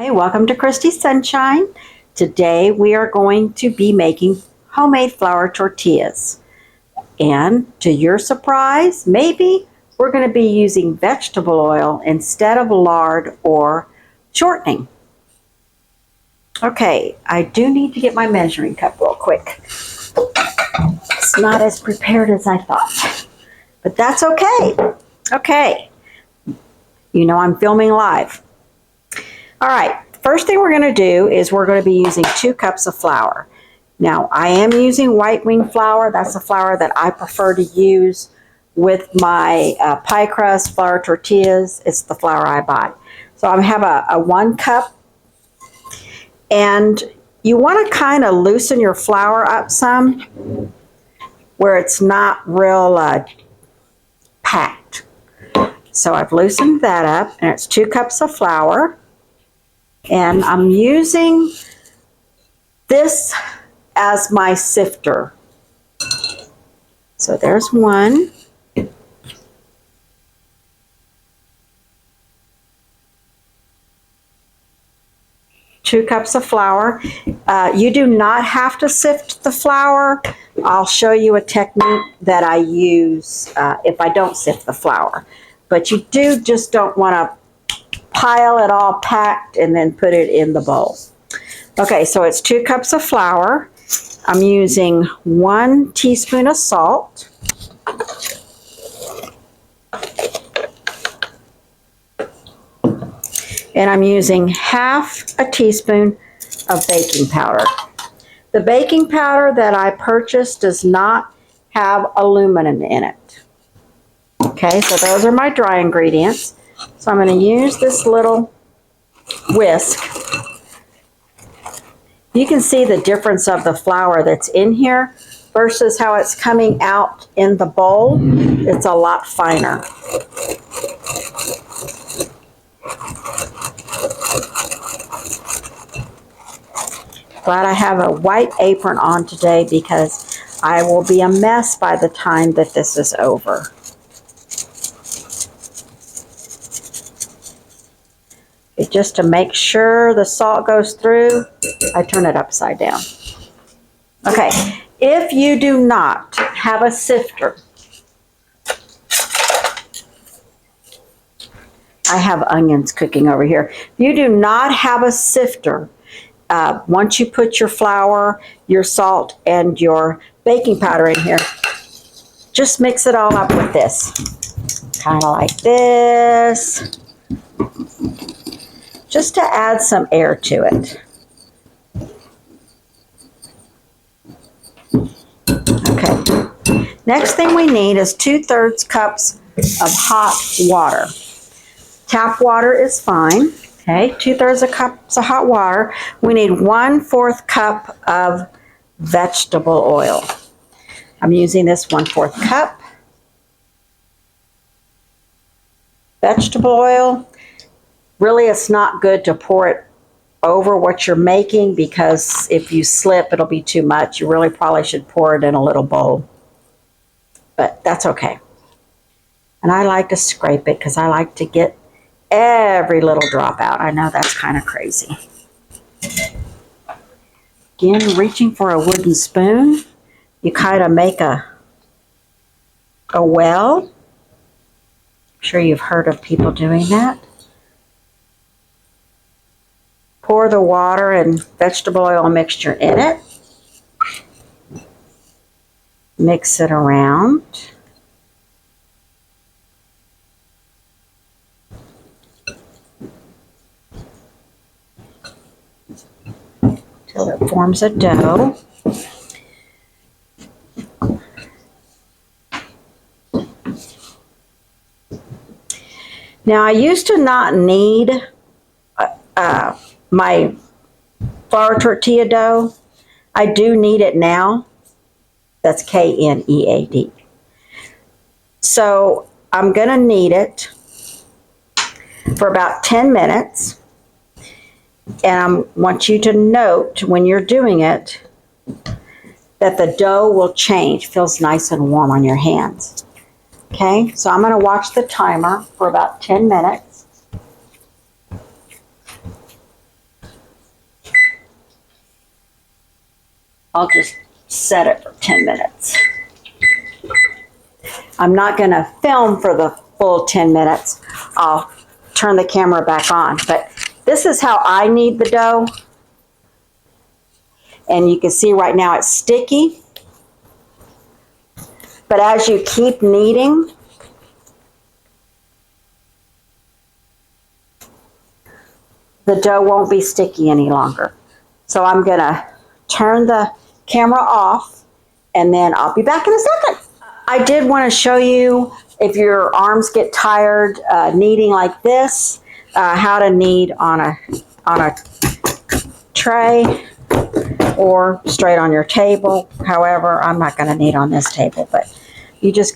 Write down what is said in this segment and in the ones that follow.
Hi, welcome to Christy's Sunshine. Today we are going to be making homemade flour tortillas. And to your surprise, maybe we're going to be using vegetable oil instead of lard or shortening. Okay, I do need to get my measuring cup real quick. It's not as prepared as I thought, but that's okay. Okay, you know I'm filming live. All right, first thing we're going to do is we're going to be using 2 cups of flour. Now, I am using white wing flour. That's the flour that I prefer to use with my pie crust flour tortillas. It's the flour I buy. So I have a 1 cup, and you want to kind of loosen your flour up some where it's not real packed. So I've loosened that up, and it's 2 cups of flour. And I'm using this as my sifter. So there's 1. Two cups of flour. You do not have to sift the flour. I'll show you a technique that I use if I don't sift the flour. But you just don't want to pile it all packed and then put it in the bowl. Okay, so it's 2 cups of flour. I'm using 1 teaspoon of salt. And I'm using half a teaspoon of baking powder. The baking powder that I purchased does not have aluminum in it. Okay, so those are my dry ingredients. So I'm going to use this little whisk. You can see the difference of the flour that's in here versus how it's coming out in the bowl. It's a lot finer. Glad I have a white apron on today because I will be a mess by the time that this is over. Just to make sure the salt goes through, I turn it upside down. Okay, if you do not have a sifter, I have onions cooking over here. If you do not have a sifter, once you put your flour, your salt, and your baking powder in here, just mix it all up with this. Kind of like this. Just to add some air to it. Okay. Next thing we need is 2/3 cups of hot water. Tap water is fine. Okay, 2/3 cups of hot water. We need 1/4 cup of vegetable oil. I'm using this 1/4 cup. Vegetable oil. Really, it's not good to pour it over what you're making because if you slip, it'll be too much. You really probably should pour it in a little bowl. But that's okay. And I like to scrape it because I like to get every little drop out. I know that's kind of crazy. Again, reaching for a wooden spoon, you kind of make a well. I'm sure you've heard of people doing that. Pour the water and vegetable oil mixture in it. Mix it around. Till it forms a dough. Now, I used to not need my flour tortilla dough. I do need it now. That's K-N-E-A-D. So I'm going to knead it for about 10 minutes. And I want you to note when you're doing it that the dough will change. Feels nice and warm on your hands. Okay, so I'm going to watch the timer for about 10 minutes. I'll just set it for 10 minutes. I'm not going to film for the full 10 minutes. I'll turn the camera back on. But this is how I knead the dough. And you can see right now it's sticky. But as you keep kneading, the dough won't be sticky any longer. So I'm going to turn the camera off, and then I'll be back in a second. I did want to show you, if your arms get tired kneading like this, how to knead on a tray or straight on your table. However, I'm not going to knead on this table, but you just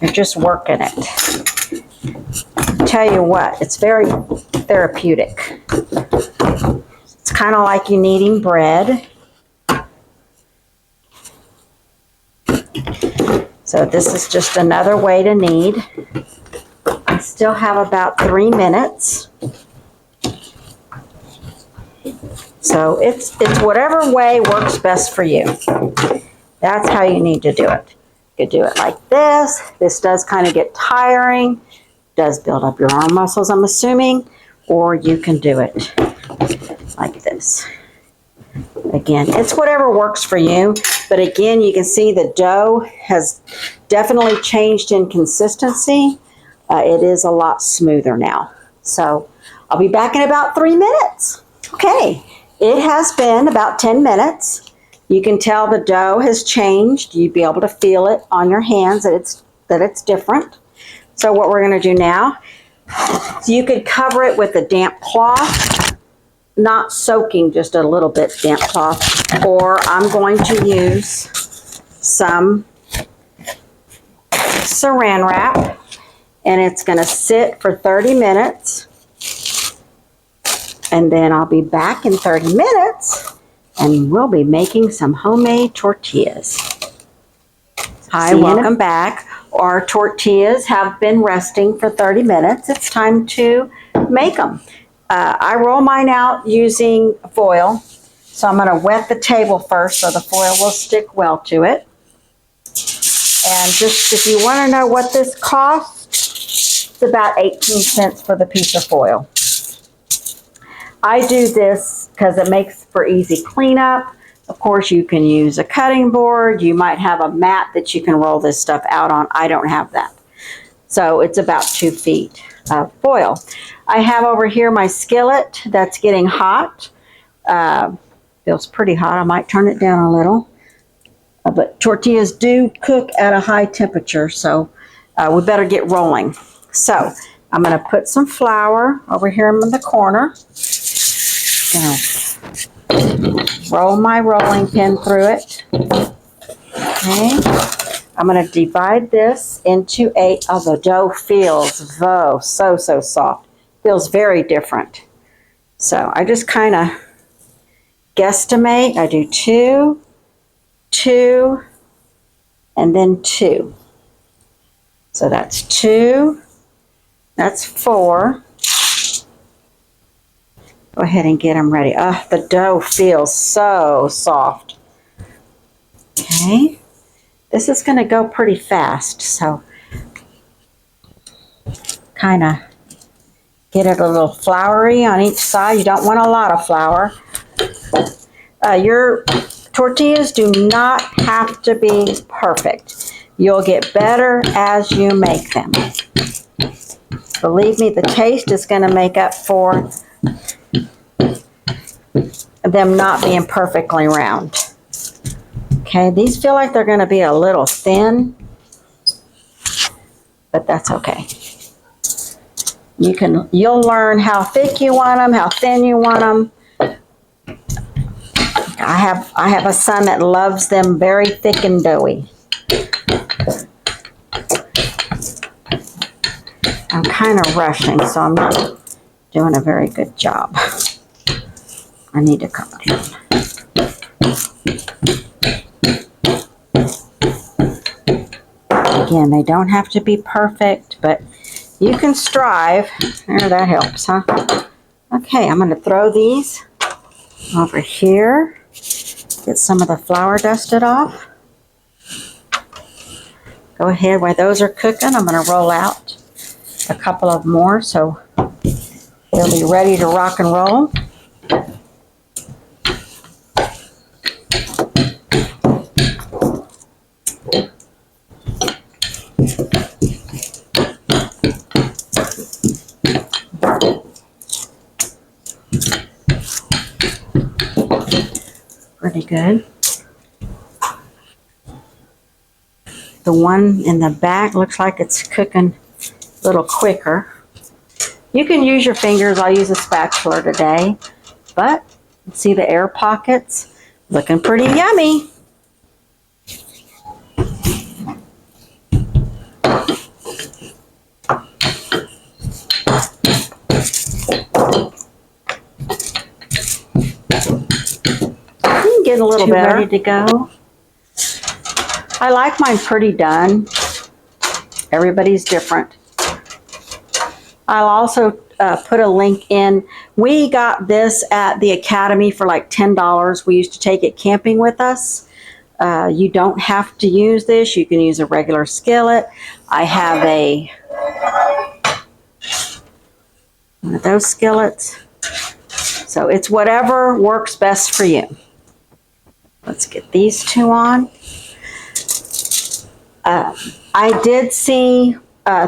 you're just working it. Tell you what, it's very therapeutic. It's kind of like you kneading bread. So this is just another way to knead. I still have about 3 minutes. So it's whatever way works best for you. That's how you need to do it. You could do it like this. This does kind of get tiring. Does build up your arm muscles, I'm assuming. Or you can do it like this. Again, it's whatever works for you. But again, you can see the dough has definitely changed in consistency. It is a lot smoother now. So I'll be back in about 3 minutes. Okay, it has been about 10 minutes. You can tell the dough has changed. You'll be able to feel it on your hands that it's different. So what we're going to do now, you could cover it with a damp cloth, not soaking, just a little bit damp cloth, or I'm going to use some saran wrap, and it's going to sit for 30 minutes, and then I'll be back in 30 minutes, and we'll be making some homemade tortillas. Hi, welcome back. Our tortillas have been resting for 30 minutes. It's time to make them. I roll mine out using foil. So I'm going to wet the table first so the foil will stick well to it. And just if you want to know what this costs, it's about 18 cents for the piece of foil. I do this because it makes for easy cleanup. Of course, you can use a cutting board. You might have a mat that you can roll this stuff out on. I don't have that. So it's about 2 feet of foil. I have over here my skillet that's getting hot. Feels pretty hot. I might turn it down a little. But tortillas do cook at a high temperature, so we better get rolling. So I'm going to put some flour over here in the corner. Gonna roll my rolling pin through it. Okay. I'm going to divide this into 8. Oh, the dough feels so soft. Feels very different. So I just kind of guesstimate. I do 2, 2, and then 2. So that's 2. That's 4. Go ahead and get them ready. Oh, the dough feels so soft. Okay. This is going to go pretty fast, so kind of get it a little floury on each side. You don't want a lot of flour. Your tortillas do not have to be perfect. You'll get better as you make them. Believe me, the taste is going to make up for them not being perfectly round. Okay, these feel like they're going to be a little thin, but that's okay. You'll learn how thick you want them, how thin you want them. I have a son that loves them very thick and doughy. I'm kind of rushing, so I'm not doing a very good job. I need to calm down. Again, they don't have to be perfect, but you can strive. There, that helps, huh? Okay, I'm going to throw these over here. Get some of the flour dusted off. Go ahead, while those are cooking, I'm going to roll out a couple of more so they'll be ready to rock and roll. Pretty good. The one in the back looks like it's cooking a little quicker. You can use your fingers. I'll use a spatula today. But see the air pockets? Looking pretty yummy. Getting a little better. Ready to go. I like mine pretty done. Everybody's different. I'll also put a link in. We got this at the Academy for like $10. We used to take it camping with us. You don't have to use this. You can use a regular skillet. I have one of those skillets. So it's whatever works best for you. Let's get these two on. I did see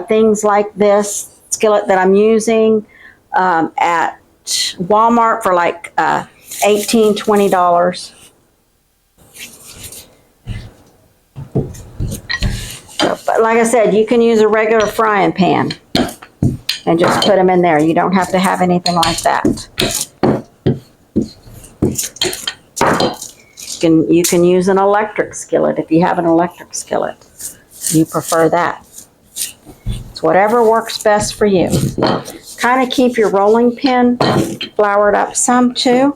things like this skillet that I'm using at Walmart for like $18, $20. But like I said, you can use a regular frying pan and just put them in there. You don't have to have anything like that. You can use an electric skillet if you have an electric skillet. You prefer that. It's whatever works best for you. Kind of keep your rolling pin floured up some too.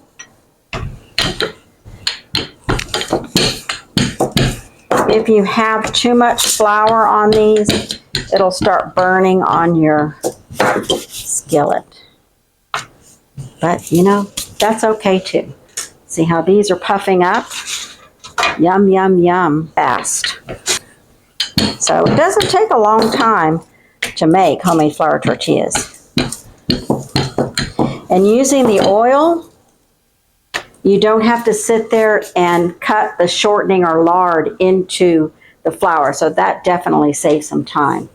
If you have too much flour on these, it'll start burning on your skillet. But you know, that's okay too. See how these are puffing up? Yum, yum, yum, fast. So it doesn't take a long time to make homemade flour tortillas. And using the oil, you don't have to sit there and cut the shortening or lard into the flour. So that definitely saves some time.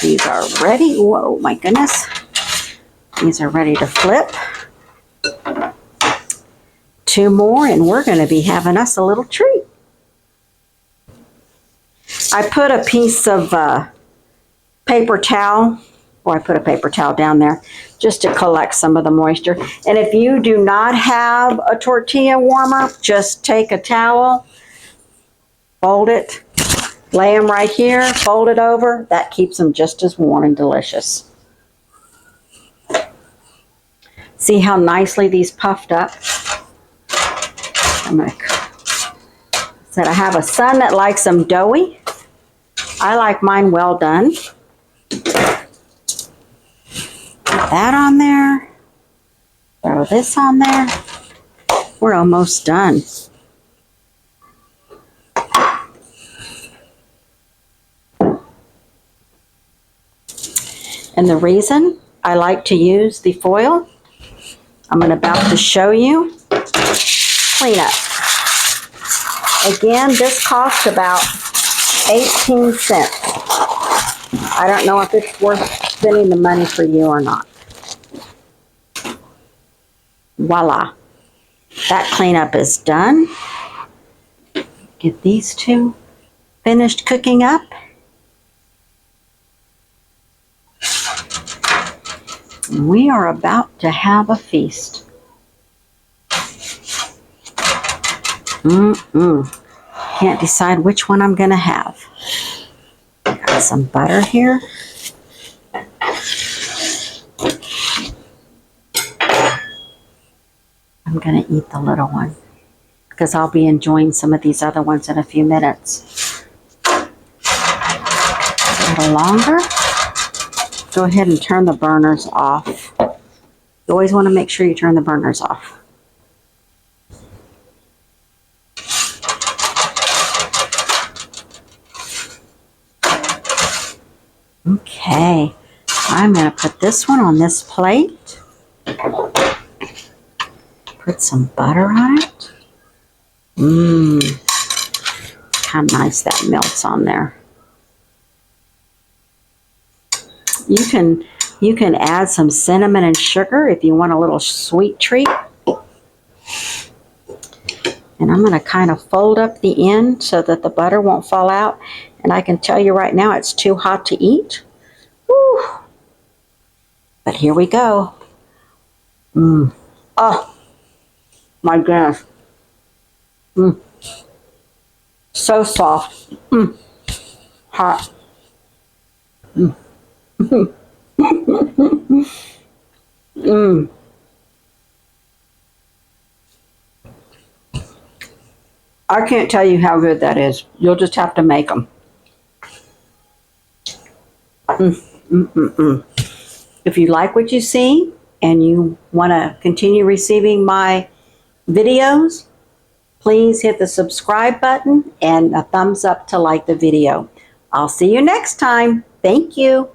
These are ready. Whoa, my goodness. These are ready to flip. Two more and we're going to be having us a little treat. I put a piece of paper towel, or I put a paper towel down there just to collect some of the moisture. And if you do not have a tortilla warmer, just take a towel, fold it, lay them right here, fold it over. That keeps them just as warm and delicious. See how nicely these puffed up? I have a son that likes them doughy. I like mine well done. Put that on there. Throw this on there. We're almost done. And the reason I like to use the foil, I'm about to show you. Clean up. Again, this cost about 18 cents. I don't know if it's worth spending the money for you or not. Voila. That cleanup is done. Get these two finished cooking up. We are about to have a feast. Can't decide which one I'm going to have. Got some butter here. I'm going to eat the little one because I'll be enjoying some of these other ones in a few minutes. A little longer. Go ahead and turn the burners off. You always want to make sure you turn the burners off. this one on this plate. Put some butter on it. Mmm. How nice that melts on there. You can add some cinnamon and sugar if you want a little sweet treat. And I'm going to kind of fold up the end so that the butter won't fall out. And I can tell you right now it's too hot to eat. Woo. But here we go. Mmm. Oh, my goodness. Mmm. So soft. Mmm. Hot. Mmm. Mmm. I can't tell you how good that is. You'll just have to make them. If you like what you see and you want to continue receiving my videos, please hit the subscribe button and a thumbs up to like the video. I'll see you next time. Thank you.